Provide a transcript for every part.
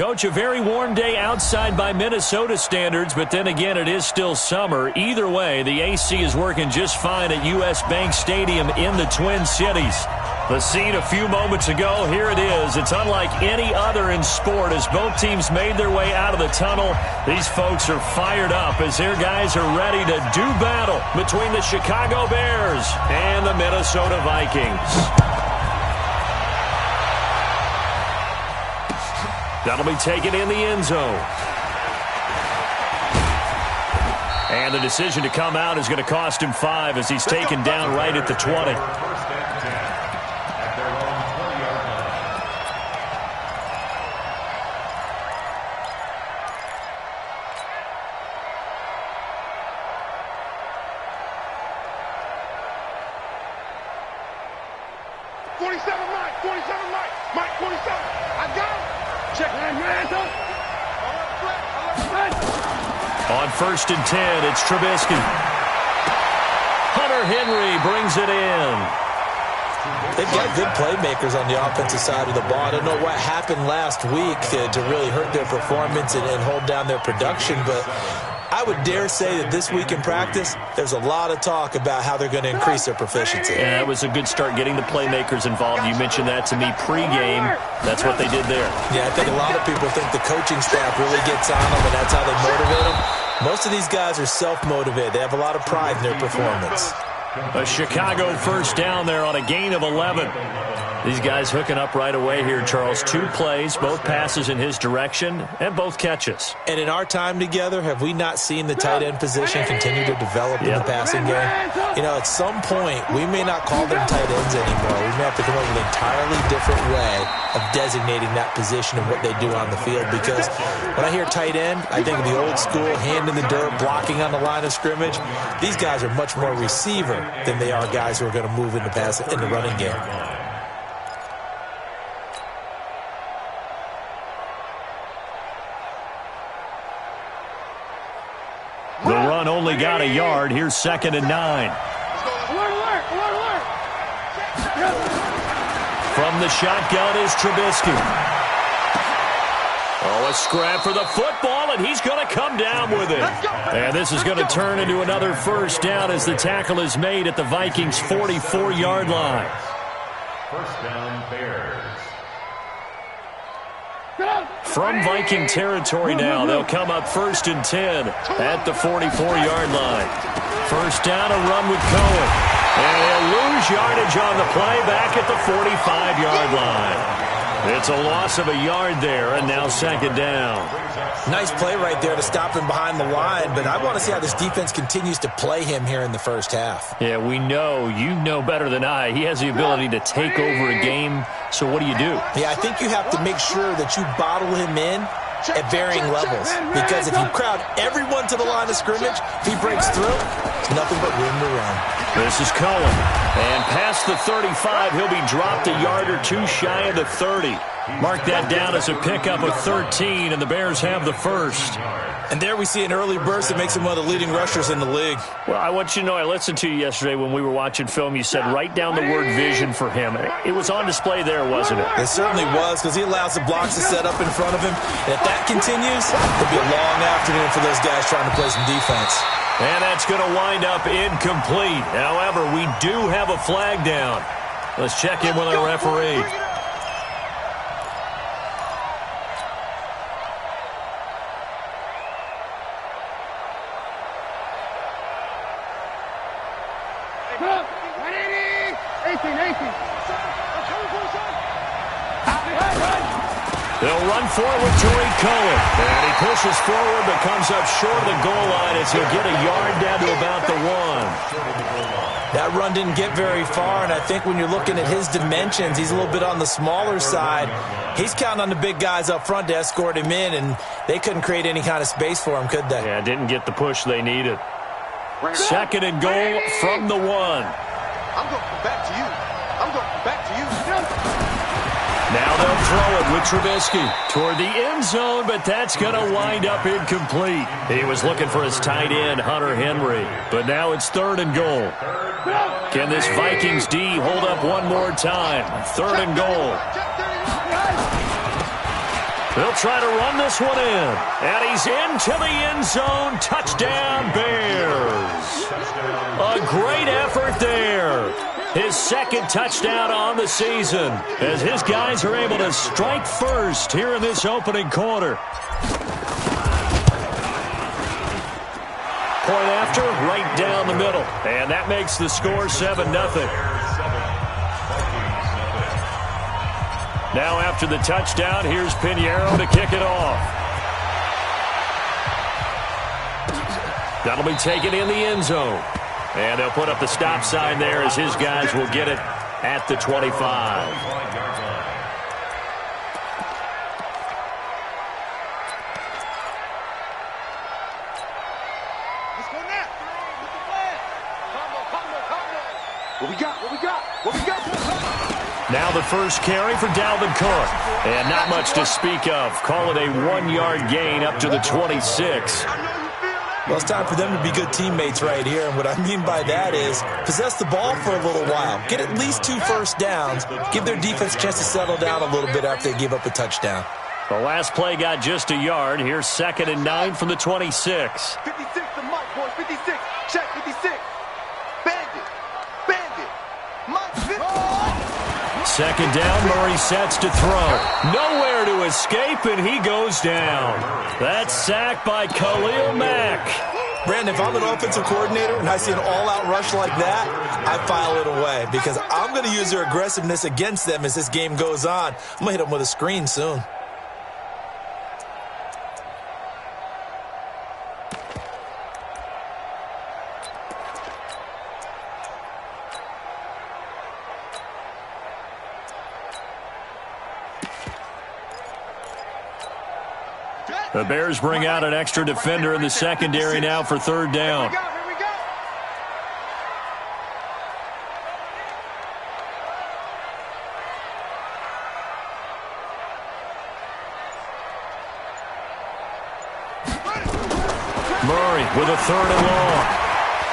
Coach, a very warm day outside by Minnesota standards, but then again, it is still summer. Either way, the AC is working just fine at U.S. Bank Stadium in the Twin Cities. The scene a few moments ago, here it is. It's unlike any other in sport as both teams made their way out of the tunnel. These folks are fired up as their guys are ready to do battle between the Chicago Bears and the Minnesota Vikings. That'll be taken in the end zone. And the decision to come out is going to cost him 5 as he's taken down right at the 20. On 1st and 10, it's Trubisky. Hunter Henry brings it in. They've got good playmakers on the offensive side of the ball. I don't know what happened last week to really hurt their performance and hold down their production, but I would dare say that this week in practice, there's a lot of talk about how they're going to increase their proficiency. Yeah, that was a good start getting the playmakers involved. You mentioned that to me pregame. That's what they did there. Yeah, I think a lot of people think the coaching staff really gets on them, and that's how they motivate them. Most of these guys are self-motivated. They have a lot of pride in their performance. A Chicago first down there on a gain of 11. These guys hooking up right away here, Charles. 2 plays, both passes in his direction, and both catches. And in our time together, have we not seen the tight end position continue to develop in the passing game? You know, at some point, we may not call them tight ends anymore. We may have to come up with an entirely different way of designating that position and what they do on the field. Because when I hear tight end, I think of the old school, hand in the dirt, blocking on the line of scrimmage. These guys are much more receiver than they are guys who are going to move in the running game. The run only got a yard. Here's 2nd and 9. From the shotgun is Trubisky. Oh, a scrap for the football, and he's going to come down with it. And this is going to turn into another first down as the tackle is made at the Vikings' 44-yard line. First down, Bears. From Viking territory now, they'll come up 1st and 10 at the 44-yard line. First down, a run with Cohen. And he'll lose yardage on the play back at the 45-yard line. It's a loss of a yard there, and now 2nd down. Nice play right there to stop him behind the line, but I want to see how this defense continues to play him here in the first half. Yeah, we know. You know better than I. He has the ability to take over a game, so what do you do? Yeah, I think you have to make sure that you bottle him in at varying levels, because if you crowd everyone to the line of scrimmage, if he breaks through, it's nothing but room to run. This is Cohen, and past the 35, he'll be dropped a yard or 2 shy of the 30. Mark that down as a pickup of 13, and the Bears have the first. And there we see an early burst that makes him one of the leading rushers in the league. Well, I want you to know, I listened to you yesterday when we were watching film. You said write down the word vision for him. It was on display there, wasn't it? It certainly was, because he allows the blocks to set up in front of him. And if that continues, it'll be a long afternoon for those guys trying to play some defense. And that's going to wind up incomplete. However, we do have a flag down. Let's check in with our referee. They'll run forward with Tariq Cohen. And he pushes forward but comes up short of the goal line as he'll get a yard down to about the 1. That run didn't get very far, and I think when you're looking at his dimensions, he's a little bit on the smaller side. He's counting on the big guys up front to escort him in, and they couldn't create any kind of space for him, could they? Yeah, didn't get the push they needed. 2nd and goal from the 1. I'm going back to you. I'm going back to you. Now they'll throw it with Trubisky toward the end zone, but that's going to wind up incomplete. He was looking for his tight end, Hunter Henry, but now it's 3rd and goal. Can this Vikings D hold up one more time? 3rd and goal. They'll try to run this one in. And he's into the end zone. Touchdown, Bears. A great effort there. His second touchdown on the season as his guys are able to strike first here in this opening quarter. Point after, right down the middle. And that makes the score 7-0. Now after the touchdown, here's Pinheiro to kick it off. That'll be taken in the end zone. And they'll put up the stop sign there as his guys will get it at the 25. Now the first carry for Dalvin Cook. And not much to speak of. Call it a 1-yard gain up to the 26. Well, it's time for them to be good teammates right here. And what I mean by that is possess the ball for a little while. Get at least 2 first downs. Give their defense a chance to settle down a little bit after they give up a touchdown. The last play got just a yard. Here's 2nd and 9 from the 26. 56 to Mike, boys. 56. Check 56. Bandit. Mike 50. Second down, Murray sets to throw. Nowhere to escape, and he goes down. That's sacked by Khalil Mack. Brandon, if I'm an offensive coordinator and I see an all-out rush like that, I file it away because I'm going to use their aggressiveness against them as this game goes on. I'm going to hit them with a screen soon. The Bears bring out an extra defender in the secondary now for 3rd down. Murray with a 3rd and long.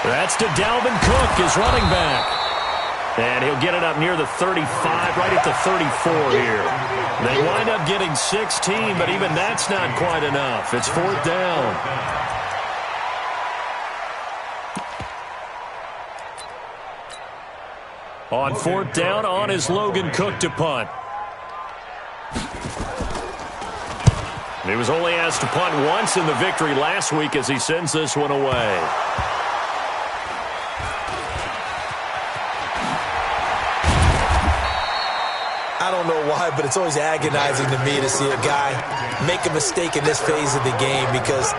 That's to Dalvin Cook, his running back. And he'll get it up near the 35, right at the 34 here. They wind up getting 16, but even that's not quite enough. It's 4th down. On 4th down, on is Logan Cook to punt. He was only asked to punt once in the victory last week as he sends this one away. I don't know why, but it's always agonizing to me to see a guy make a mistake in this phase of the game because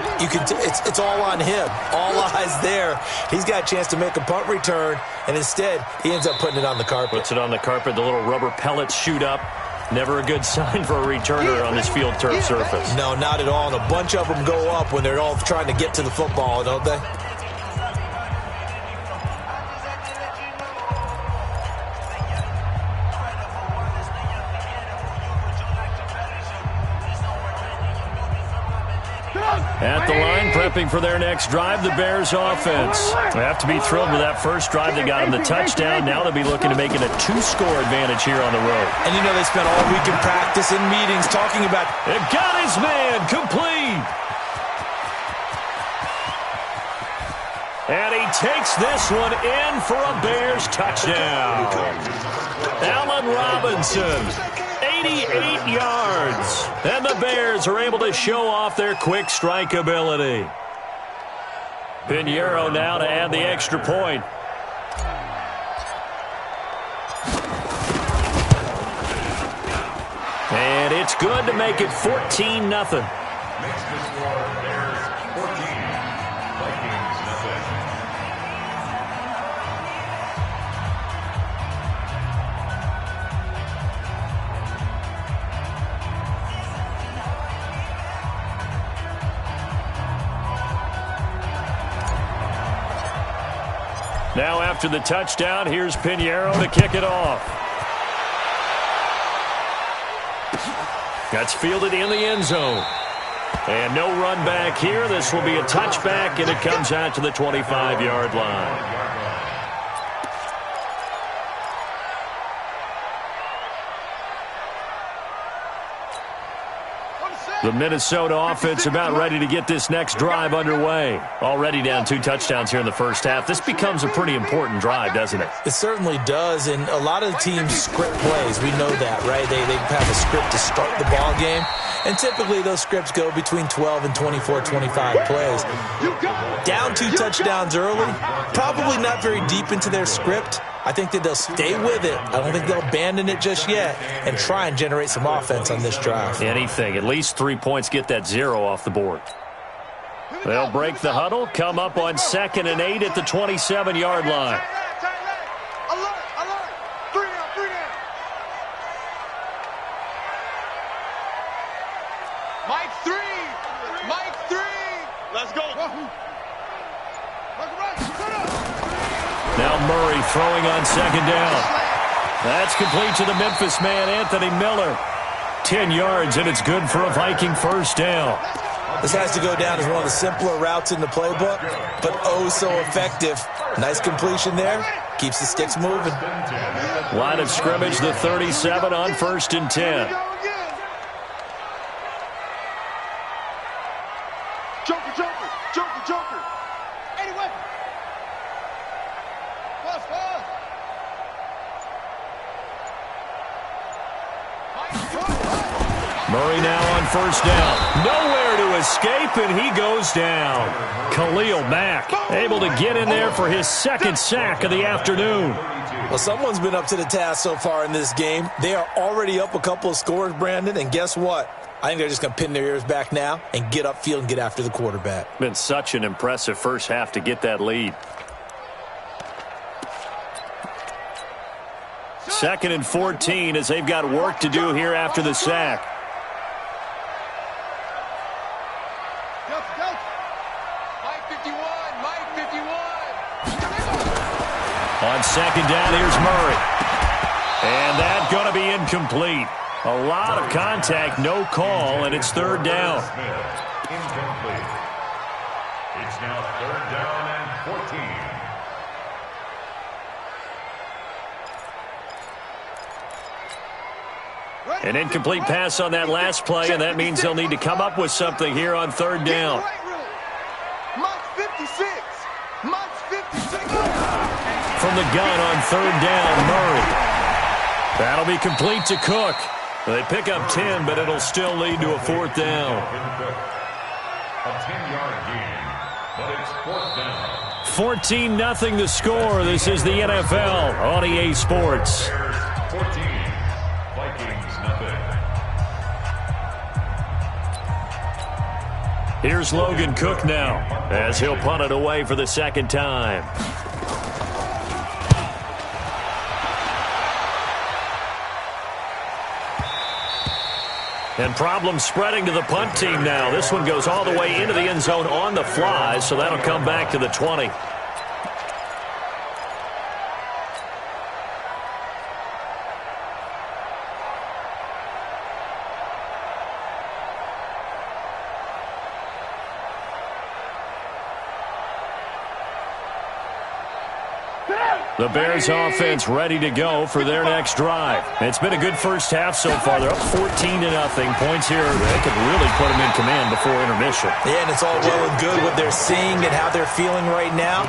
it's all on him. All eyes there. He's got a chance to make a punt return, and instead he ends up putting it on the carpet. Puts it on the carpet. The little rubber pellets shoot up. Never a good sign for a returner on this field turf surface. No, not at all. And a bunch of them go up when they're all trying to get to the football, don't they? At the line, prepping for their next drive, the Bears offense. They have to be thrilled with that first drive that got them the touchdown. Now they'll be looking to make it a 2-score advantage here on the road. And you know they spent all week in practice and meetings talking about... It got his man complete. And he takes this one in for a Bears touchdown. Allen Robinson. 88 yards. And the Bears are able to show off their quick strike ability. Pinheiro now to add the extra point. And it's good to make it 14-0. Makes the score Bears 14, Vikings nothing. Now after the touchdown, here's Pinheiro to kick it off. That's fielded in the end zone. And no run back here. This will be a touchback, and it comes out to the 25-yard line. The Minnesota offense about ready to get this next drive underway. Already down 2 touchdowns here in the first half. This becomes a pretty important drive, doesn't it? It certainly does, and a lot of the teams script plays. We know that, right? They have a script to start the ball game, and typically those scripts go between 12 and 24, 25 plays. Down 2 touchdowns early, probably not very deep into their script. I think that they'll stay with it. I don't think they'll abandon it just yet and try and generate some offense on this drive. Anything. At least 3 points, get that 0 off the board. They'll break the huddle, come up on 2nd and 8 at the 27-yard line. Alert, alert. 3 down, 3 down. Mike 3. Mike 3. Let's go. Now Murray throwing on 2nd down. That's complete to the Memphis man, Anthony Miller. 10 yards, and it's good for a Viking first down. This has to go down as one of the simpler routes in the playbook, but oh so effective. Nice completion there. Keeps the sticks moving. Line of scrimmage, the 37 on 1st and 10. Joker, Joker, Joker, Joker. Anyway. Pass, pass. Murray now on 1st down. Nowhere to escape, and he goes down. Khalil Mack able to get in there for his 2nd sack of the afternoon. Well, someone's been up to the task so far in this game. They are already up a couple of scores, Brandon, and guess what? I think they're just going to pin their ears back now and get upfield and get after the quarterback. Been such an impressive first half to get that lead. 2nd and 14 as they've got work to do here after the sack. Mike 51, Mike 51. On 2nd down, here's Murray. And that's going to be incomplete. A lot of contact, no call, and it's 3rd down. Incomplete. It's now 3rd down and 14. An incomplete pass on that last play, and that means they'll need to come up with something here on 3rd down. Mike 56. Mike 56. From the gun on 3rd down, Murray. That'll be complete to Cook. They pick up 10, but it'll still lead to a 4th down. A 10-yard gain, but it's 4th down. 14-0 the score. This is the NFL on EA Sports. 14, Vikings nothing. Here's Logan Cook now as he'll punt it away for the 2nd time. And problems spreading to the punt team now. This one goes all the way into the end zone on the fly, so that'll come back to the 20. The Bears offense ready to go for their next drive. It's been a good first half so far. They're up 14-0. Points here, they could really put them in command before intermission. Yeah, and it's all well and good what they're seeing and how they're feeling right now.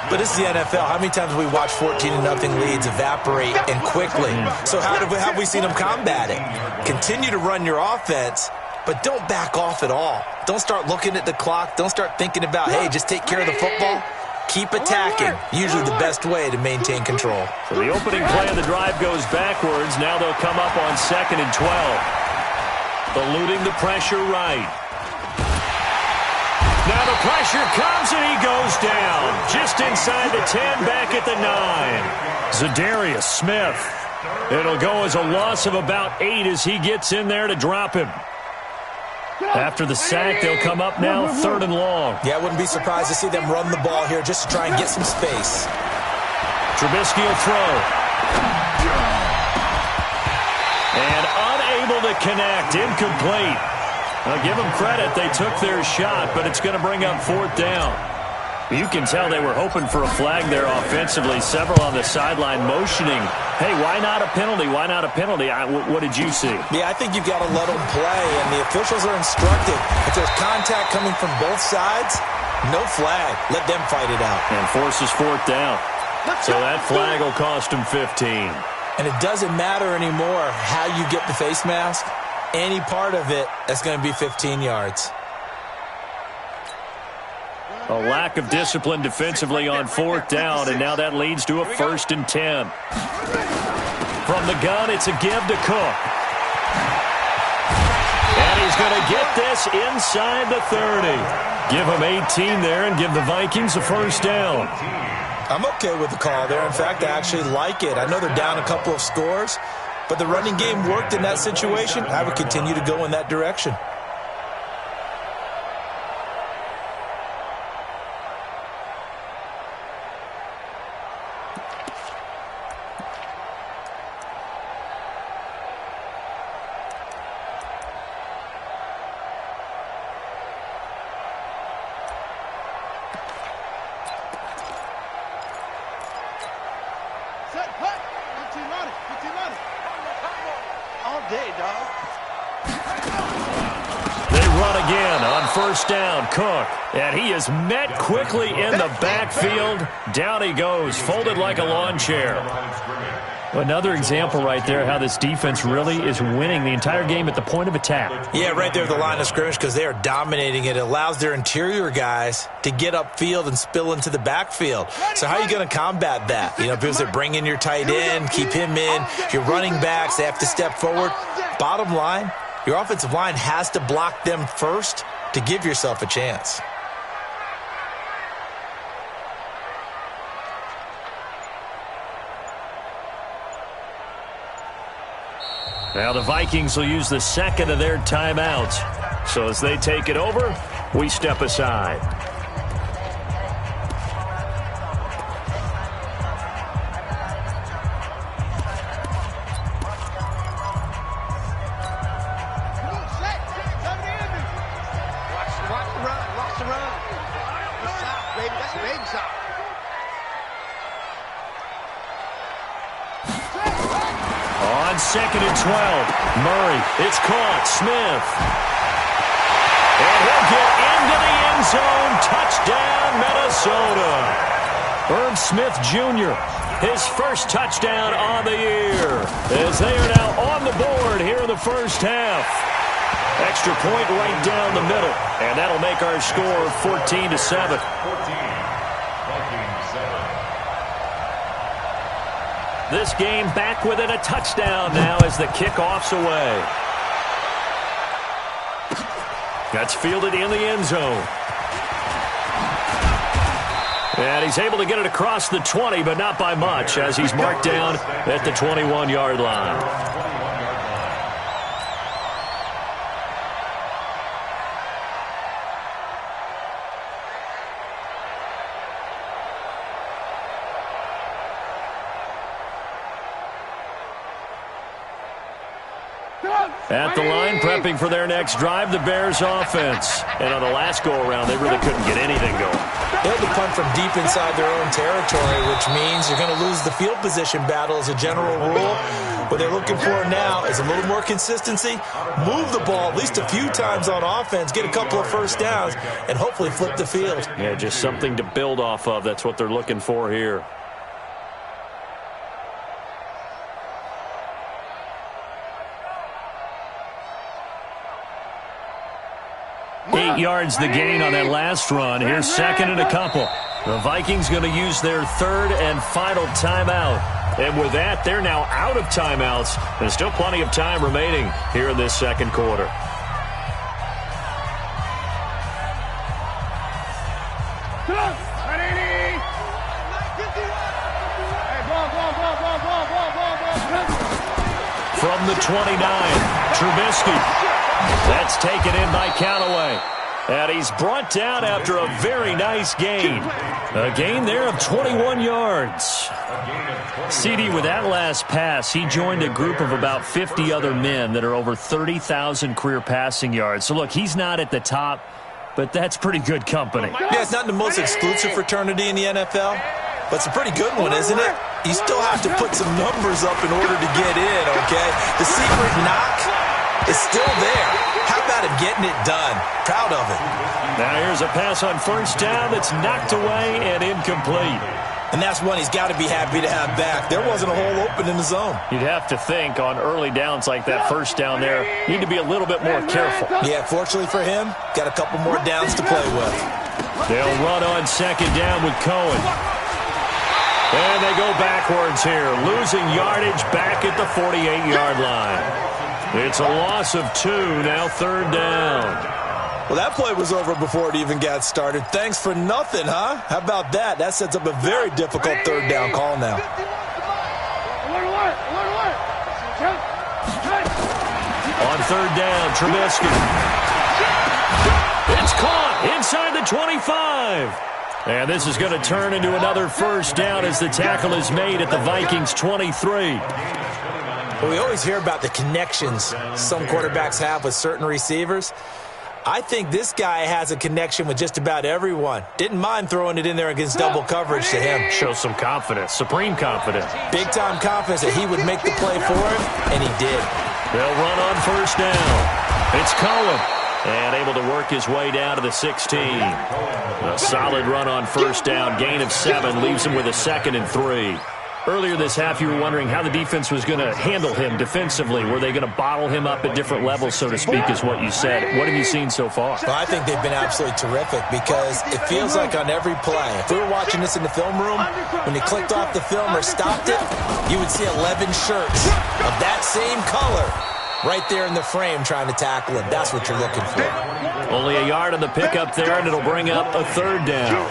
But this is the NFL. How many times have we watched 14-0 leads evaporate and quickly? So how have we seen them combat it? Continue to run your offense, but don't back off at all. Don't start looking at the clock. Don't start thinking about, hey, just take care of the football. Keep attacking. Usually the best way to maintain control. So the opening play of the drive goes backwards. Now they'll come up on 2nd and 12. Eluding the pressure right. Now the pressure comes and he goes down. Just inside the 10, back at the 9. Zadarius Smith. It'll go as a loss of about 8 as he gets in there to drop him. After the sack, they'll come up now 3rd and long. Yeah, I wouldn't be surprised to see them run the ball here just to try and get some space. Trubisky will throw. And unable to connect. Incomplete. Now, give them credit. They took their shot, but it's going to bring up 4th down. You can tell they were hoping for a flag there offensively. Several on the sideline motioning, hey, why not a penalty? Why not a penalty? What did you see? Yeah, I think you've got to let them play, and the officials are instructed. If there's contact coming from both sides, no flag. Let them fight it out. And forces fourth down. So that flag will cost him 15. And it doesn't matter anymore how you get the face mask. Any part of it, that's going to be 15 yards. A lack of discipline defensively on fourth down, and now that leads to a 1st and 10. From the gun, it's a give to Cook. And he's going to get this inside the 30. Give him 18 there and give the Vikings a 1st down. I'm okay with the call there. In fact, I actually like it. I know they're down a couple of scores, but the running game worked in that situation. I would continue to go in that direction. First down, Cook. And he is met quickly in the backfield. Down he goes, folded like a lawn chair. Another example right there how this defense really is winning the entire game at the point of attack. Yeah, right there at the line of scrimmage because they are dominating it. It allows their interior guys to get upfield and spill into the backfield. So how are you going to combat that? You know, because they bring in your tight end, keep him in. Your running backs, they have to step forward. Bottom line, your offensive line has to block them first to give yourself a chance. Now the Vikings will use the second of their timeouts. So as they take it over, we step aside. On 2nd and 12, Murray, it's caught, Smith. And he'll get into the end zone, touchdown Minnesota. Irv Smith Jr., his first touchdown on the year, as they are now on the board here in the first half. Extra point right down the middle, and that'll make our score 14-7. This game back within a touchdown now as the kickoff's away. That's fielded in the end zone. And he's able to get it across the 20, but not by much, as he's marked down at the 21-yard line. At the line, prepping for their next drive, the Bears offense. And on the last go-around, they really couldn't get anything going. They'll be punt from deep inside their own territory, which means you're going to lose the field position battle as a general rule. What they're looking for now is a little more consistency, move the ball at least a few times on offense, get a couple of first downs, and hopefully flip the field. Yeah, just something to build off of. That's what they're looking for here. Yards the gain on that last run. Here's second and a couple. The Vikings going to use their third and final timeout. And with that, they're now out of timeouts. There's still plenty of time remaining here in this second quarter. From the 29, Trubisky. That's taken in by Callaway. And he's brought down after a very nice gain. A gain there of 21 yards. CD, with that last pass, he joined a group of about 50 other men that are over 30,000 career passing yards. So, look, he's not at the top but that's pretty good company. Yeah, it's not the most exclusive fraternity in the NFL, but it's a pretty good one, isn't it? You still have to put some numbers up in order to get in, okay? The secret knock is still there. How about him getting it done? Proud of it. Now here's a pass on first down that's knocked away and incomplete. And that's one he's got to be happy to have back. There wasn't a hole open in the zone. You'd have to think on early downs like that first down there, need to be a little bit more careful. Yeah, fortunately for him, got a couple more downs to play with. They'll run on second down with Cohen. And they go backwards here, losing yardage back at the 48-yard line. It's a loss of 2, now third down. Well, that play was over before it even got started. Thanks for nothing, huh? How about that? That sets up a very difficult third down call now. On third down, Trubisky. It's caught inside the 25. And this is going to turn into another first down as the tackle is made at the Vikings 23. Well, we always hear about the connections some quarterbacks have with certain receivers. I think this guy has a connection with just about everyone. Didn't mind throwing it in there against double coverage to him. Shows some confidence, supreme confidence. Big-time confidence that he would make the play for him, and he did. They'll run on first down. It's Cohen. And able to work his way down to the 16. A solid run on first down. Gain of 7 leaves him with a 2nd and 3. Earlier this half, you were wondering how the defense was going to handle him defensively. Were they going to bottle him up at different levels, so to speak, is what you said. What have you seen so far? Well, I think they've been absolutely terrific because it feels like on every play, if we were watching this in the film room, when you clicked off the film or stopped it, you would see 11 shirts of that same color right there in the frame trying to tackle him. That's what you're looking for. Only a yard on the pickup there, and it'll bring up a third down.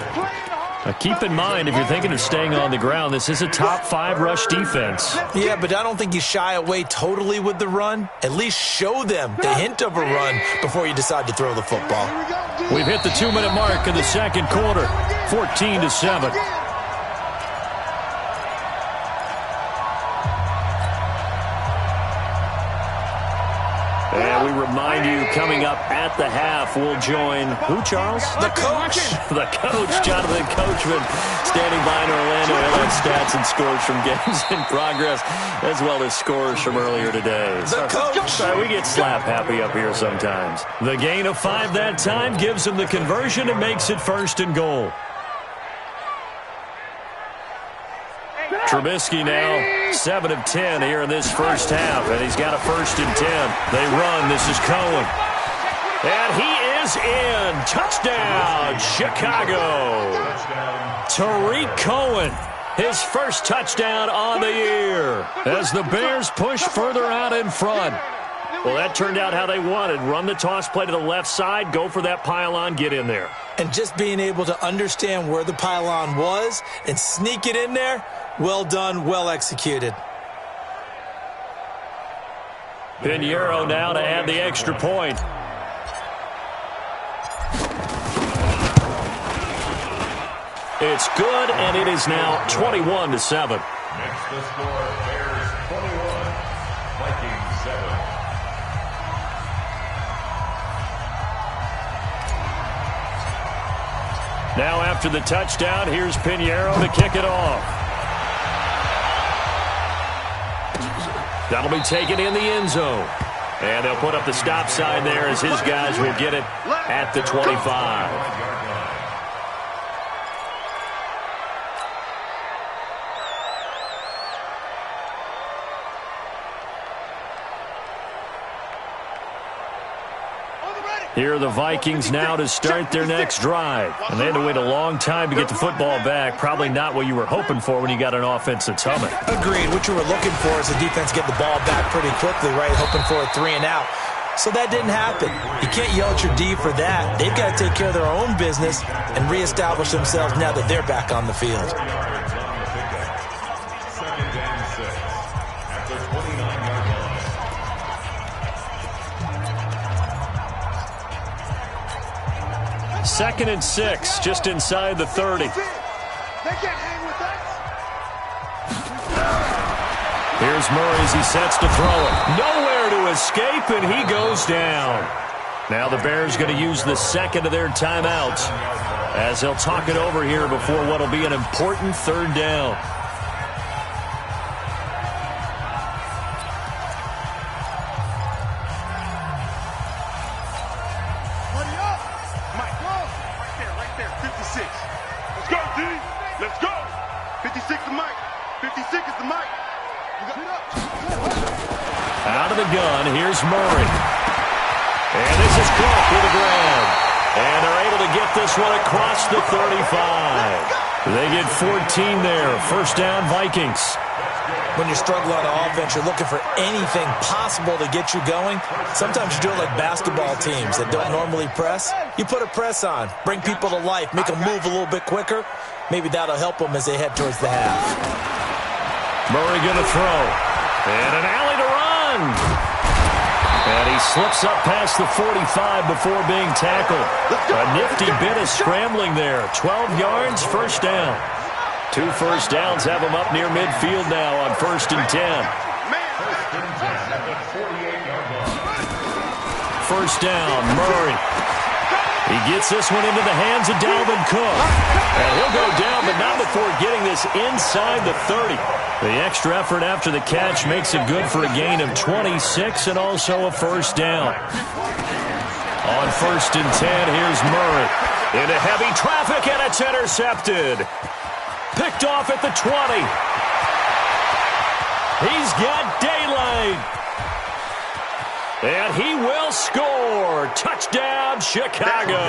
Now keep in mind, if you're thinking of staying on the ground, this is a top 5 rush defense. Yeah, but I don't think you shy away totally with the run. At least show them the hint of a run before you decide to throw the football. We've hit the 2-minute mark in the second quarter, 14-7. And we remind you, coming up at the half, we'll join who, Charles? The coach. The coach, Jonathan Coachman, standing by in Orlando. He'll have stats and scores from games in progress, as well as scores from earlier today. The coach. Sorry, we get slap happy up here sometimes. The gain of 5 that time gives him the conversion and makes it 1st and goal. Trubisky now 7 of 10 here in this first half, and he's got a 1st and 10. They run. This is Cohen. And he is in. Touchdown, Chicago. Tariq Cohen, his first touchdown on the year as the Bears push further out in front. Well, that turned out how they wanted. Run the toss play to the left side, go for that pylon, get in there. And just being able to understand where the pylon was and sneak it in there, well done, well executed. Pinheiro now to add the extra point. It's good, and it is now 21-7. Next to score, Bears 21, Vikings 7. Now after the touchdown, here's Pinheiro to kick it off. That'll be taken in the end zone. And they'll put up the stop sign there as his guys will get it at the 25. Here are the Vikings now to start their next drive. And they had to wait a long time to get the football back. Probably not what you were hoping for when you got an offense that's humming. Agreed. What you were looking for is the defense get the ball back pretty quickly, right? Hoping for a 3 and out. So that didn't happen. You can't yell at your D for that. They've got to take care of their own business and reestablish themselves now that they're back on the field. Second and 6, just inside the 30. Here's Murray as he sets to throw it. Nowhere to escape, and he goes down. Now the Bears going to use the second of their timeouts as they'll talk it over here before what will be an important third down. Right there. 56. Let's go, D. Let's go. 56 is Mike. 56 is the Mike. Out of the gun, here's Murray. And this is Cook with the grab. And they're able to get this one across the 35. They get 14 there. First down, Vikings. When you're struggling on offense, you're looking for anything possible to get you going. Sometimes you do it like basketball teams that don't normally press. You put a press on, bring people to life, make them move a little bit quicker. Maybe that'll help them as they head towards the half. Murray going to throw. And an alley to run. And he slips up past the 45 before being tackled. A nifty bit of scrambling there. 12 yards, first down. 2 first downs have him up near midfield now on 1st and 10. First down, Murray. He gets this one into the hands of Dalvin Cook. And he'll go down, but not before getting this inside the 30. The extra effort after the catch makes it good for a gain of 26 and also a first down. On 1st and 10, here's Murray. Into heavy traffic, and it's intercepted. Picked off at the 20. He's got daylight. And he will score. Touchdown, Chicago.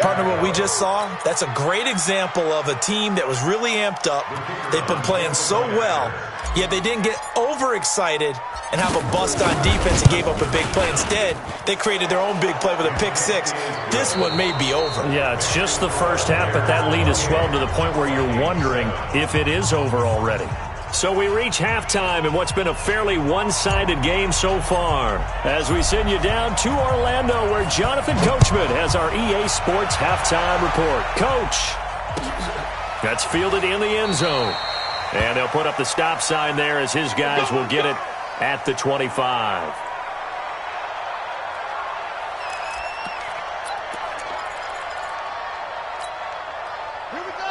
Partner, what we just saw, that's a great example of a team that was really amped up. They've been playing so well, yet they didn't get overexcited and have a bust on defense and gave up a big play. Instead, they created their own big play with a pick six. This one may be over. Yeah, it's just the first half, but that lead has swelled to the point where you're wondering if it is over already. So we reach halftime in what's been a fairly one-sided game so far. As we send you down to Orlando, where Jonathan Coachman has our EA Sports halftime report. Coach, that's fielded in the end zone. And they'll put up the stop sign there as his guys will get it at the 25.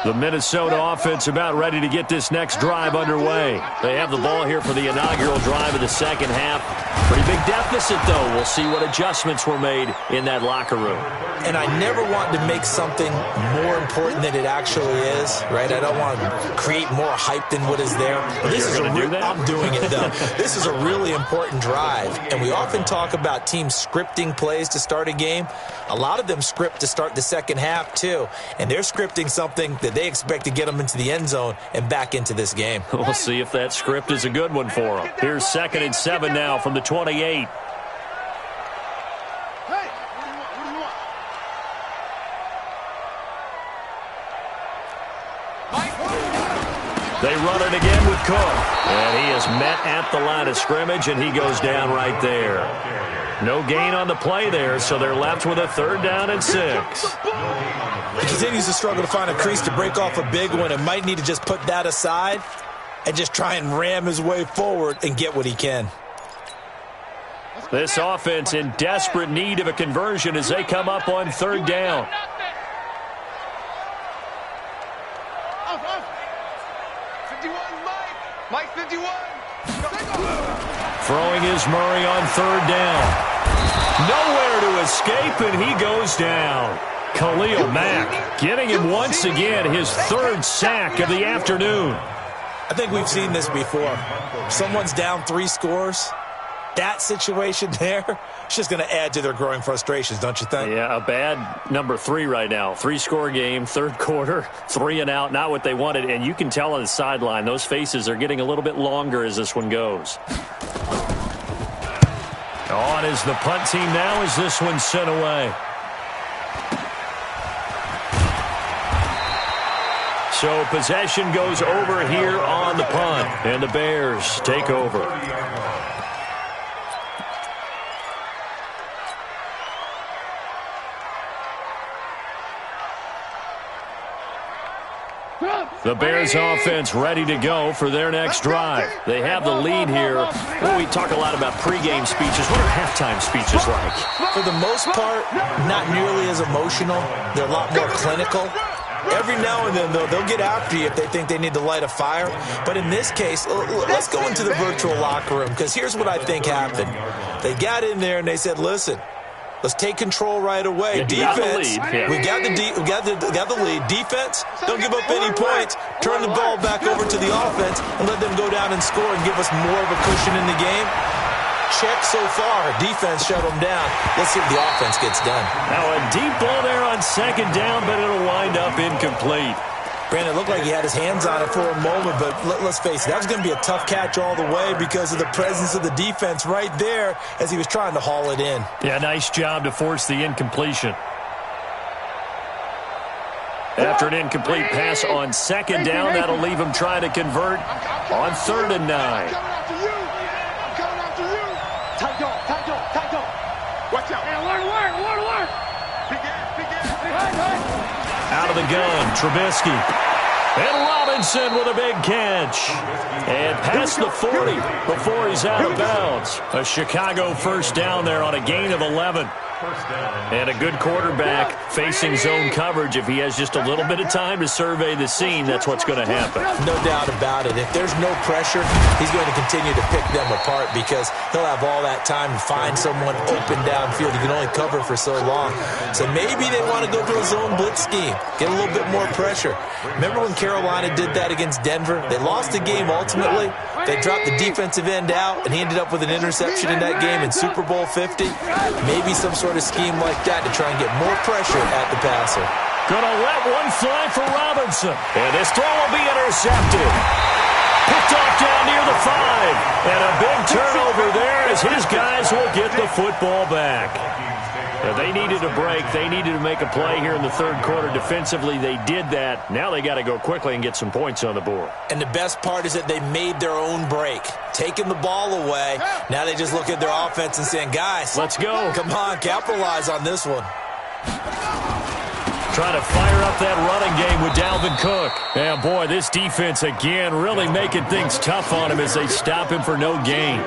The Minnesota offense about ready to get this next drive underway. They have the ball here for the inaugural drive of the second half. Pretty big deficit, though. We'll see what adjustments were made in that locker room. And I never want to make something more important than it actually is, right? I don't want to create more hype than what is there. This is I'm doing it, though. This is a really important drive, and we often talk about teams scripting plays to start a game. A lot of them script to start the second half, too, and they're scripting something that they expect to get them into the end zone and back into this game. We'll see if that script is a good one for them. Here's 2nd and 7 now from the 28. They run it again with Cook. And he is met at the line of scrimmage, and he goes down right there. No gain on the play there, so they're left with a 3rd down and 6. He continues to struggle to find a crease to break off a big one and might need to just put that aside and just try and ram his way forward and get what he can. This offense in desperate need of a conversion as they come up on 3rd down. Mike 51. Throwing is Murray on 3rd down. Nowhere to escape, and he goes down. Khalil Mack getting him once again, his 3rd sack of the afternoon. I think we've seen this before. Someone's down 3 scores. That situation there, it's just going to add to their growing frustrations, don't you think? Yeah, a bad number 3 right now. 3-score game, 3rd quarter, 3 and out, not what they wanted. And you can tell on the sideline, those faces are getting a little bit longer as this one goes. On is the punt team now as this one's sent away. So possession goes over here on the punt, and the Bears take over. The Bears offense ready to go for their next drive. They have the lead here. Well, we talk a lot about pregame speeches. What are halftime speeches like? For the most part, not nearly as emotional. They're a lot more clinical. Every now and then, though, they'll get after you if they think they need to light a fire. But in this case, let's go into the virtual locker room, because here's what I think happened. They got in there and they said, listen, let's take control right away. Defense, we got the lead. Defense, don't give up any points. Turn the ball back over to the offense and let them go down and score and give us more of a cushion in the game. Check so far. Defense shut them down. Let's see if the offense gets done. Now a deep ball there on second down, but it'll wind up incomplete. Brandon, it looked like he had his hands on it for a moment, but let's face it, that was going to be a tough catch all the way because of the presence of the defense right there as he was trying to haul it in. Yeah, nice job to force the incompletion. After an incomplete pass on second down, that'll leave him trying to convert on 3rd and 9. Watch out. Alert. Out of the gun, Trubisky. And Robinson with a big catch. And past the 40 before he's out of bounds. A Chicago first down there on a gain of 11. And a good quarterback facing zone coverage. If he has just a little bit of time to survey the scene, that's what's going to happen. No doubt about it. If there's no pressure, he's going to continue to pick them apart because he'll have all that time to find someone open downfield. He can only cover for so long. So maybe they want to go to a zone blitz scheme, get a little bit more pressure. Remember when Carolina did that against Denver? They lost the game ultimately. They dropped the defensive end out, and he ended up with an interception in that game in Super Bowl 50. Maybe some sort of scheme like that to try and get more pressure at the passer. Gonna let one fly for Robinson. And this throw will be intercepted. Picked off down near the 5. And a big turnover there as his guys will get the football back. They needed a break. They needed to make a play here in the 3rd quarter. Defensively, they did that. Now they got to go quickly and get some points on the board. And the best part is that they made their own break, taking the ball away. Now they just look at their offense and saying, guys, let's go. Come on, capitalize on this one. Trying to fire up that running game with Dalvin Cook. And, boy, this defense again really making things tough on him as they stop him for no gain.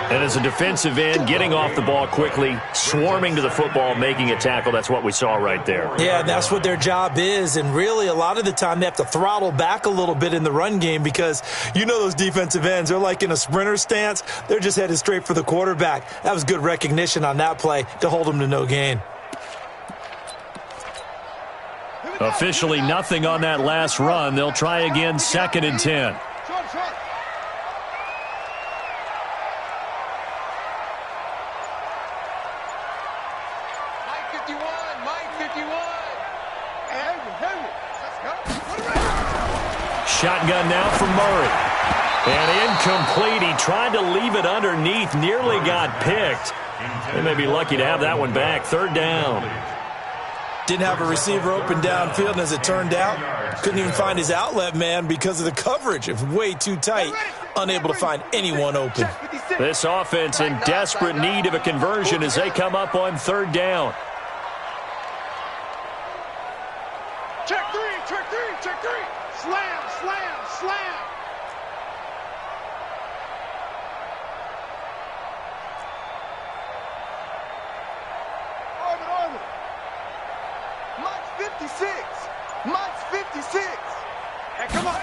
And as a defensive end, getting off the ball quickly, swarming to the football, making a tackle, that's what we saw right there. Yeah, that's what their job is. And really, a lot of the time, they have to throttle back a little bit in the run game because you know those defensive ends, they're like in a sprinter stance. They're just headed straight for the quarterback. That was good recognition on that play to hold them to no gain. Officially nothing on that last run. They'll try again 2nd and 10. Shotgun now for Murray. And incomplete. He tried to leave it underneath. Nearly got picked. They may be lucky to have that one back. 3rd down. Didn't have a receiver open downfield, and as it turned out, couldn't even find his outlet man because of the coverage. It was way too tight. Unable to find anyone open. This offense in desperate need of a conversion as they come up on 3rd down. Check three. Slam. Orbit. Mike's 56. Hey, come on.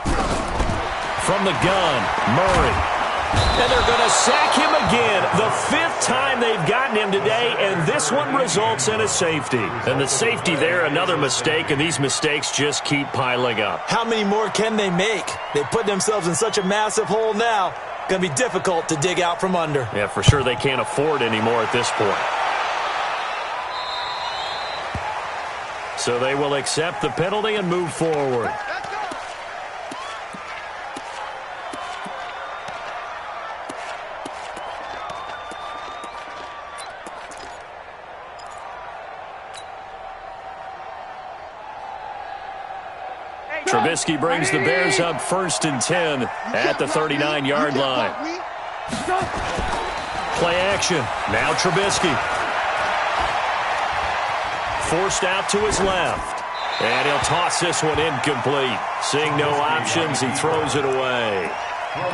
From the gun, Murray. And they're going to sack him again. The 5th time they've gotten him today, and this one results in a safety. And the safety there, another mistake, and these mistakes just keep piling up. How many more can they make? They put themselves in such a massive hole now. Going to be difficult to dig out from under. Yeah, for sure they can't afford anymore at this point. So they will accept the penalty and move forward. Trubisky brings the Bears up 1st and 10 at the 39-yard line. Play action. Now Trubisky. Forced out to his left. And he'll toss this one incomplete. Seeing no options, he throws it away.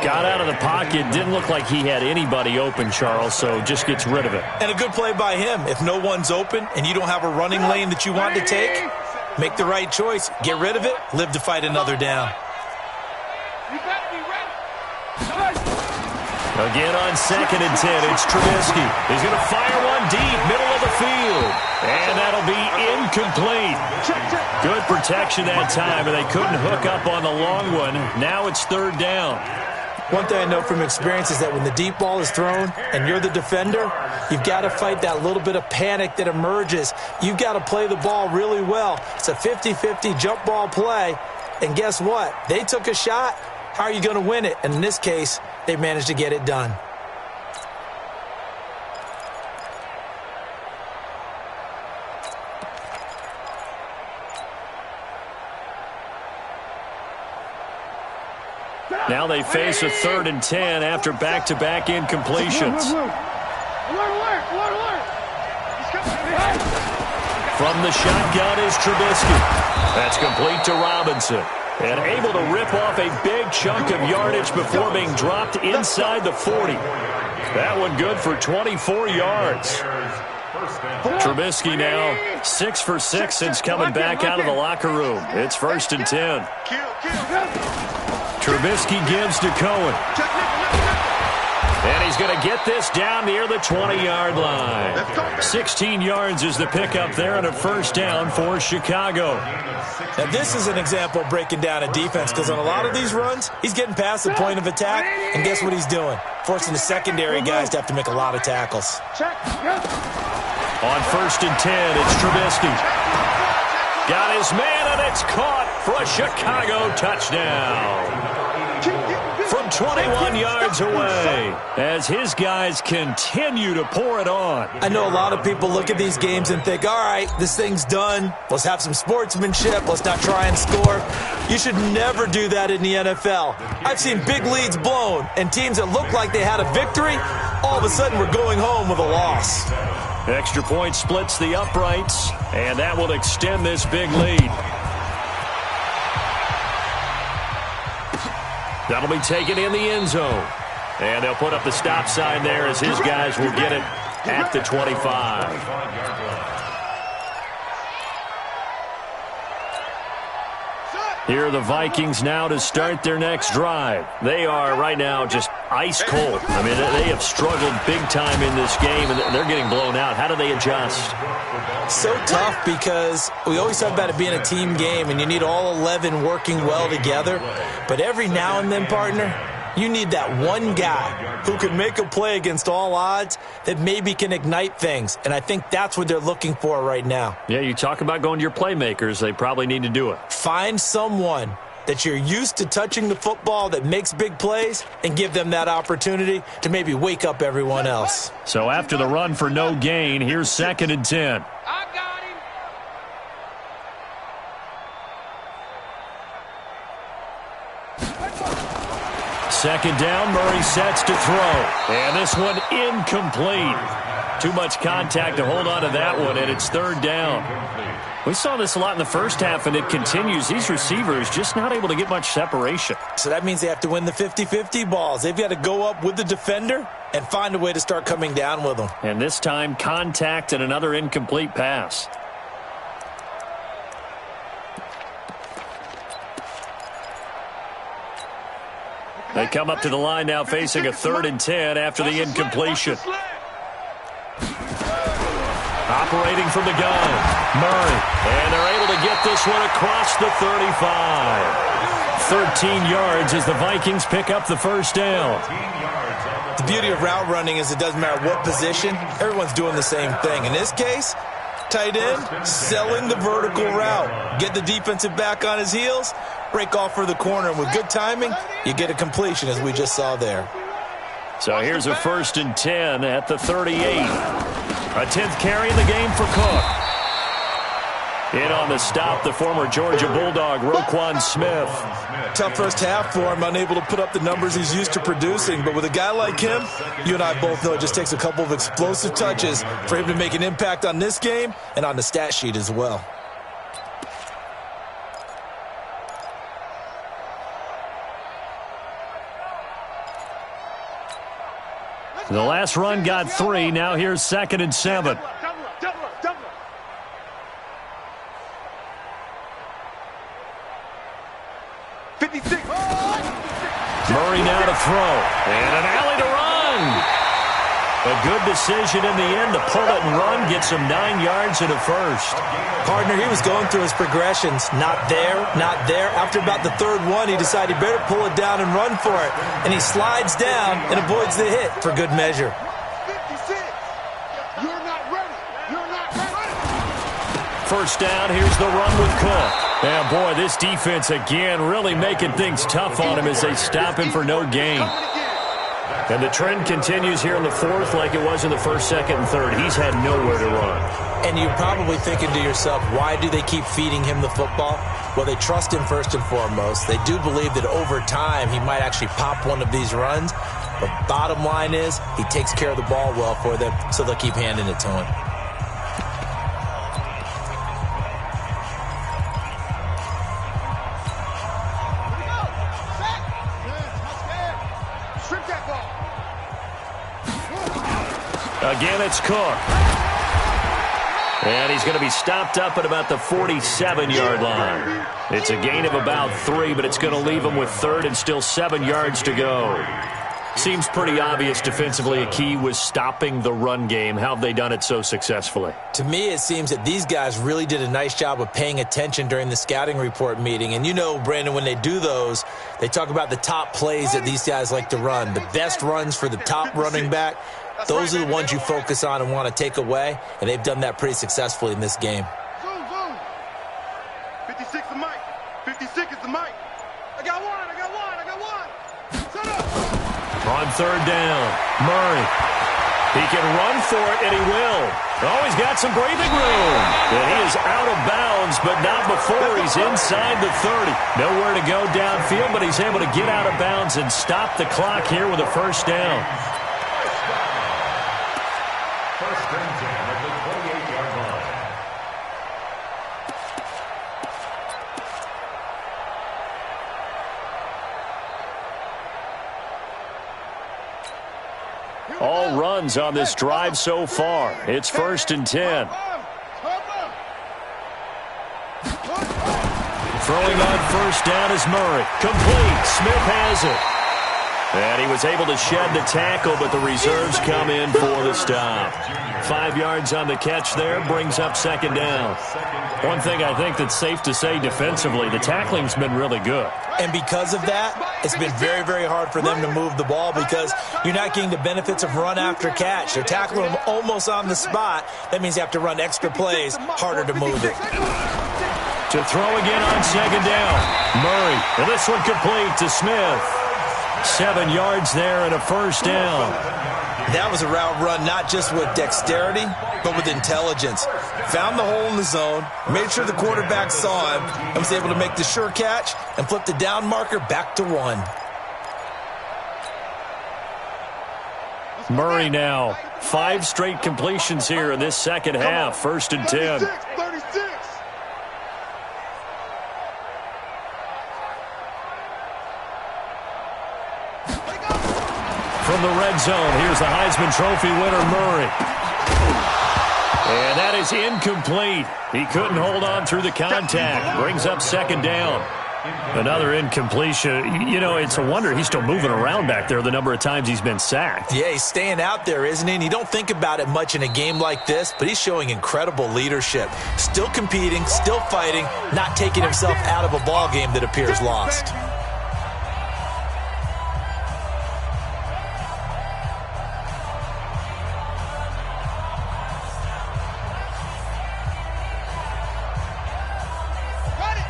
Got out of the pocket. Didn't look like he had anybody open, Charles, so just gets rid of it. And a good play by him. If no one's open and you don't have a running lane that you want to take, make the right choice. Get rid of it. Live to fight another down. Again on 2nd and 10, it's Trubisky. He's going to fire one deep, middle of the field. And that'll be incomplete. Good protection that time, and they couldn't hook up on the long one. Now it's 3rd down. One thing I know from experience is that when the deep ball is thrown and you're the defender, you've got to fight that little bit of panic that emerges. You've got to play the ball really well. It's a 50-50 jump ball play. And guess what? They took a shot. How are you going to win it? And in this case, they managed to get it done. Now they face a 3rd and 10 after back-to-back incompletions. From the shotgun is Trubisky. That's complete to Robinson. And able to rip off a big chunk of yardage before being dropped inside the 40. That one good for 24 yards. Trubisky now 6 for 6 since coming back out of the locker room. It's 1st and 10. Trubisky gives to Cohen. And he's going to get this down near the 20-yard line. 16 yards is the pickup there and a 1st down for Chicago. Now, this is an example of breaking down a defense because on a lot of these runs, he's getting past the point of attack, and guess what he's doing? Forcing the secondary guys to have to make a lot of tackles. On 1st and 10, it's Trubisky. Got his man, and it's caught for a Chicago touchdown. From 21 yards away, as his guys continue to pour it on. I know a lot of people look at these games and think, all right, this thing's done. Let's have some sportsmanship. Let's not try and score. You should never do that in the NFL. I've seen big leads blown, and teams that look like they had a victory, all of a sudden we're going home with a loss. Extra point splits the uprights, and that will extend this big lead. That'll be taken in the end zone. And they'll put up the stop sign there as his guys will get it at the 25. Here are the Vikings now to start their next drive. They are right now just ice cold. I mean, they have struggled big time in this game, and they're getting blown out. How do they adjust? So tough because we always talk about it being a team game, and you need all 11 working well together. But every now and then, partner, you need that one guy who can make a play against all odds that maybe can ignite things. And I think that's what they're looking for right now. Yeah, you talk about going to your playmakers. They probably need to do it. Find someone that you're used to touching the football that makes big plays and give them that opportunity to maybe wake up everyone else. So after the run for no gain, here's 2nd and 10. Second down, Murray sets to throw. And this one incomplete. Too much contact to hold on to that one, and it's 3rd down. We saw this a lot in the first half, and it continues. These receivers just not able to get much separation. So that means they have to win the 50-50 balls. They've got to go up with the defender and find a way to start coming down with them. And this time, contact and another incomplete pass. They come up to the line now facing a 3rd and 10 after the incompletion. Operating from the gun, Murray. And they're able to get this one across the 35. 13 yards as the Vikings pick up the 1st down. The beauty of route running is it doesn't matter what position. Everyone's doing the same thing. In this case, tight end, selling the vertical route. Get the defensive back on his heels, break off for the corner. And with good timing, you get a completion, as we just saw there. So here's a 1st and 10 at the 38. A 10th carry in the game for Cook. In on the stop, the former Georgia Bulldog, Roquan Smith. Tough first half for him, unable to put up the numbers he's used to producing. But with a guy like him, you and I both know it just takes a couple of explosive touches for him to make an impact on this game and on the stat sheet as well. The last run got 3. Now here's 2nd and 7. Double up. 56. Murray now to throw. And an alley to run. A good decision in the end to pull it and run. Gets him 9 yards and a first. Partner, he was going through his progressions. Not there, not there. After about the 3rd one, he decided he better pull it down and run for it. And he slides down and avoids the hit for good measure. 56. You're not ready. First down, here's the run with Cook. And boy, this defense again really making things tough on him as they stop him for no gain. And the trend continues here in the 4th like it was in the 1st, 2nd, and 3rd. He's had nowhere to run. And you're probably thinking to yourself, why do they keep feeding him the football? Well, they trust him first and foremost. They do believe that over time he might actually pop one of these runs. But bottom line is he takes care of the ball well for them, so they'll keep handing it to him. Again, it's Cook. And he's going to be stopped up at about the 47-yard line. It's a gain of about 3, but it's going to leave him with 3rd and still 7 yards to go. Seems pretty obvious defensively a key was stopping the run game. How have they done it so successfully? To me, it seems that these guys really did a nice job of paying attention during the scouting report meeting. And you know, Brandon, when they do those, they talk about the top plays that these guys like to run. The best runs for the top running back. Those are the ones you focus on and want to take away, and they've done that pretty successfully in this game. 56 is Mike. 56 is the Mike. I got one. Shut up. On 3rd down, Murray. He can run for it, and he will. Oh, he's got some breathing room. And he is out of bounds, but not before he's inside the 30. Nowhere to go downfield, but he's able to get out of bounds and stop the clock here with a first down. First and 10 at the 28-yard line. All runs on this drive so far. It's 1st and 10. Throwing on first down is Murray. Complete. Smith has it. And he was able to shed the tackle, but the reserves come in for the stop. 5 yards on the catch there, brings up 2nd down. One thing I think that's safe to say defensively, the tackling's been really good. And because of that, it's been very, very hard for them to move the ball because you're not getting the benefits of run after catch. They're tackling them almost on the spot. That means you have to run extra plays, harder to move it. To throw again on 2nd down. Murray, and this one complete to Smith. 7 yards there and a first down. That was a route run not just with dexterity, but with intelligence. Found the hole in the zone, made sure the quarterback saw him, and was able to make the sure catch and flip the down marker back to 1. Murray now. 5 straight completions here in this second half. 1st and 10. 36. From the red zone, here's the Heisman Trophy winner, Murray. And that is incomplete. He couldn't hold on through the contact. Brings up 2nd down. Another incompletion. You know, it's a wonder he's still moving around back there the number of times he's been sacked. Yeah, he's staying out there, isn't he? And you don't think about it much in a game like this, but he's showing incredible leadership. Still competing, still fighting, not taking himself out of a ball game that appears lost.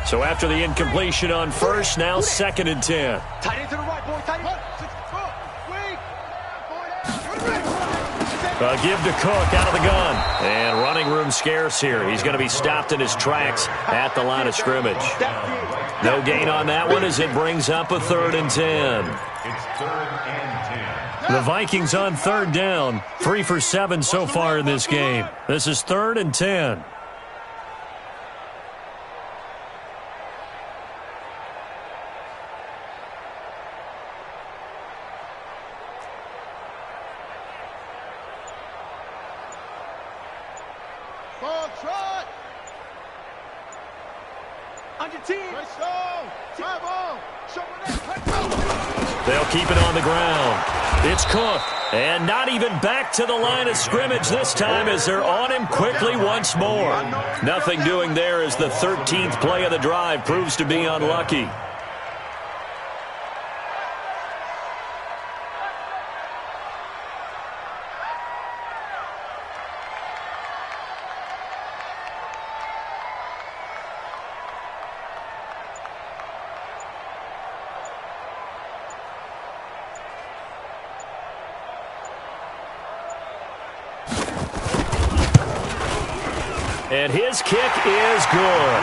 So after the incompletion on first, now 2nd and 10. Tight end to the right, boy. Tight end. Give to Cook out of the gun. And running room scarce here. He's going to be stopped in his tracks at the line of scrimmage. No gain on that one as it brings up a 3rd and 10. It's 3rd and 10. The Vikings on 3rd down. 3 for 7 so far in this game. This is 3rd and 10. trot. On your team. They'll keep it on the ground. It's Cook. And not even back to the line of scrimmage this time as they're on him quickly once more. Nothing doing there as the 13th play of the drive proves to be unlucky. And his kick is good.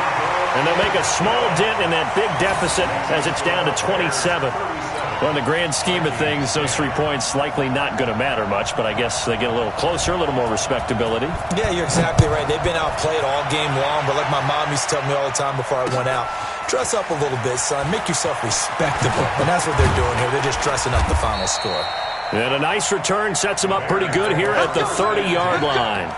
And they'll make a small dent in that big deficit as it's down to 27. Well, in the grand scheme of things, those 3 points likely not going to matter much, but I guess they get a little closer, a little more respectability. Yeah, you're exactly right. They've been outplayed all game long, but like my mom used to tell me all the time before I went out, dress up a little bit, son. Make yourself respectable. And that's what they're doing here. They're just dressing up the final score. And a nice return sets them up pretty good here at the 30-yard line.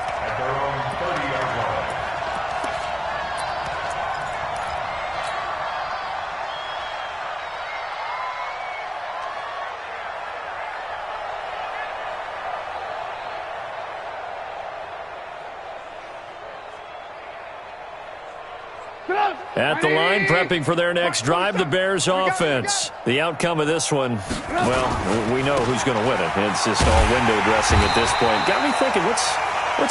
At the line, prepping for their next drive, the Bears offense. The outcome of this one, well, we know who's going to win it. It's just all window dressing at this point. Got me thinking, what's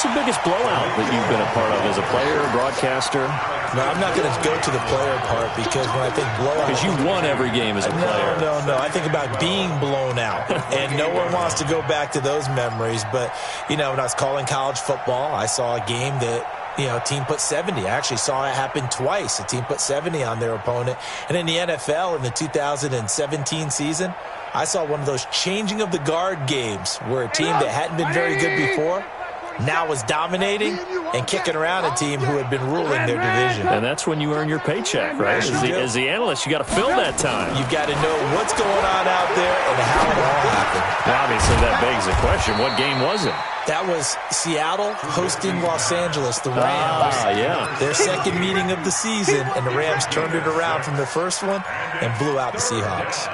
the biggest blowout that you've been a part of as a player, broadcaster? No, I'm not going to go to the player part because when I think blowout... Because you won every game as a player. No. I think about being blown out. And no one wants to go back to those memories. But, you know, when I was calling college football, I saw a game that... a team put 70. I actually saw it happen twice. A team put 70 on their opponent. And in the NFL, in the 2017 season, I saw one of those changing of the guard games where a team that hadn't been very good before now was dominating and kicking around a team who had been ruling their division. And that's when you earn your paycheck, right? As the analyst, you got to fill that time. You've got to know what's going on out there and how it all happened. Well, obviously, that begs the question, what game was it? That was Seattle hosting Los Angeles, the Rams. Yeah. Their second meeting of the season, and the Rams turned it around from their first one and blew out the Seahawks.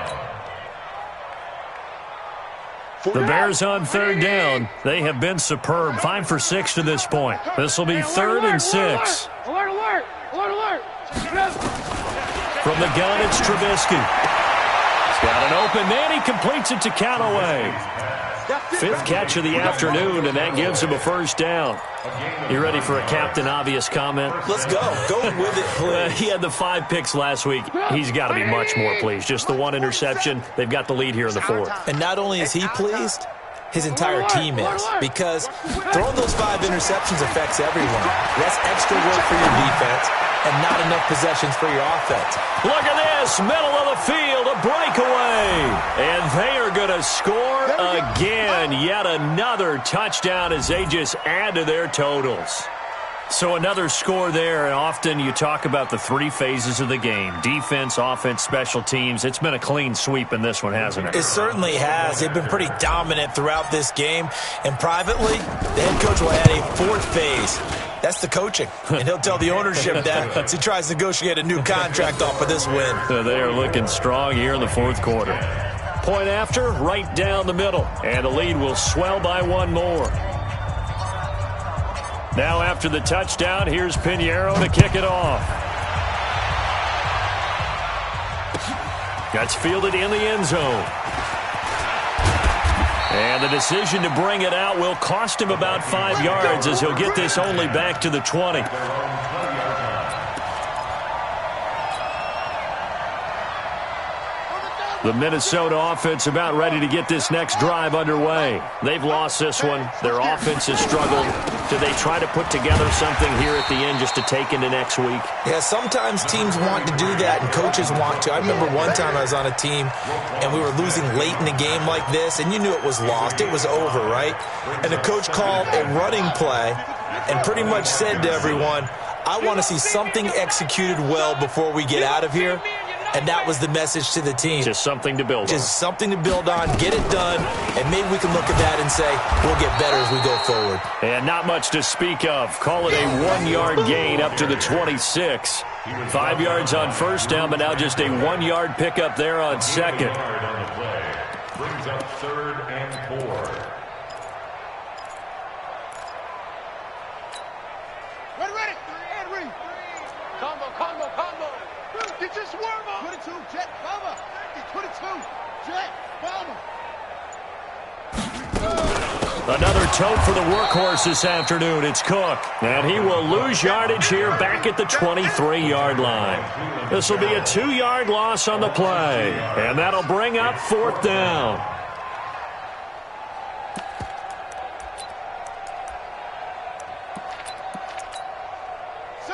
The Bears on third down. They have been superb. 5 for 6 to this point. This will be 3rd and 6. Alert. From the gun, it's Trubisky. He's got an open man. He completes it to Callaway. 5th catch of the afternoon, and that gives him a first down. You ready for a Captain Obvious comment? Let's go. Go with it, please. He had the 5 picks last week. He's got to be much more pleased. Just the 1 interception. They've got the lead here in the 4th. And not only is he pleased, his entire team is. Because throwing those 5 interceptions affects everyone. That's extra work for your defense and not enough possessions for your offense. Look at this. Middle of the field, a breakaway. And they are going to score again. Yet another touchdown as they just add to their totals. So another score there, and often you talk about the 3 phases of the game. Defense, offense, special teams. It's been a clean sweep in this one, hasn't it? It certainly has. They've been pretty dominant throughout this game. And privately, the head coach will add a 4th phase. That's the coaching. And he'll tell the ownership that as he tries to negotiate a new contract off of this win. They are looking strong here in the 4th quarter. Point after, right down the middle. And the lead will swell by 1 more. Now after the touchdown, here's Pinheiro to kick it off. That's fielded in the end zone. And the decision to bring it out will cost him about 5 yards as he'll get this only back to the 20. The Minnesota offense about ready to get this next drive underway. They've lost this one. Their offense has struggled. Do they try to put together something here at the end just to take into next week? Yeah, sometimes teams want to do that and coaches want to. I remember one time I was on a team and we were losing late in the game like this, and you knew it was lost. It was over, right? And the coach called a running play and pretty much said to everyone, I want to see something executed well before we get out of here. and that was the message to the team. Just something to build on. Just something to build on, get it done, and maybe we can look at that and say, we'll get better as we go forward. And not much to speak of. Call it a 1-yard gain up to the 26. 5 yards on first down, but now just a 1-yard pickup there on second. Brings up 3rd and 4. Ready. And read. Combo. Get your swerve on. 22, jet, bomber. 22, jet, bomber. Another tote for the workhorse this afternoon. It's Cook. And he will lose yardage here back at the 23-yard line. This will be a 2-yard loss on the play. And that'll bring up 4th down.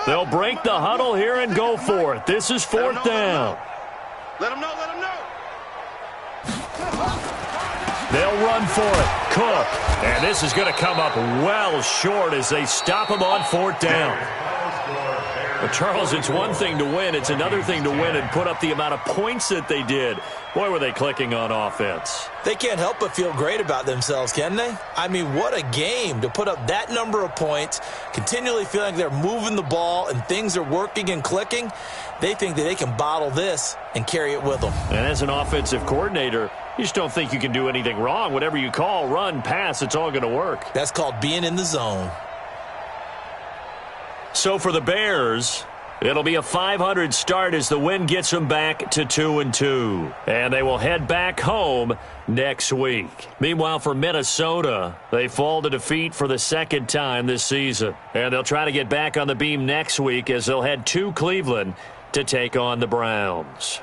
They'll break the huddle here and go for it. This is 4th down. Let him know. They'll run for it. Cook. And this is going to come up well short as they stop him on 4th down. Well, Charles, it's one thing to win. It's another thing to win and put up the amount of points that they did. Boy, were they clicking on offense. They can't help but feel great about themselves, can they? I mean, what a game to put up that number of points, continually feeling they're moving the ball and things are working and clicking. They think that they can bottle this and carry it with them. And as an offensive coordinator, you just don't think you can do anything wrong. Whatever you call, run, pass, it's all going to work. That's called being in the zone. So for the Bears, it'll be a 500 start as the win gets them back to 2-2. And they will head back home next week. Meanwhile, for Minnesota, they fall to defeat for the 2nd time this season. And they'll try to get back on the beam next week as they'll head to Cleveland to take on the Browns.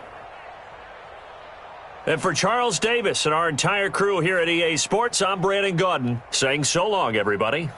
And for Charles Davis and our entire crew here at EA Sports, I'm Brandon Gaudin saying so long, everybody.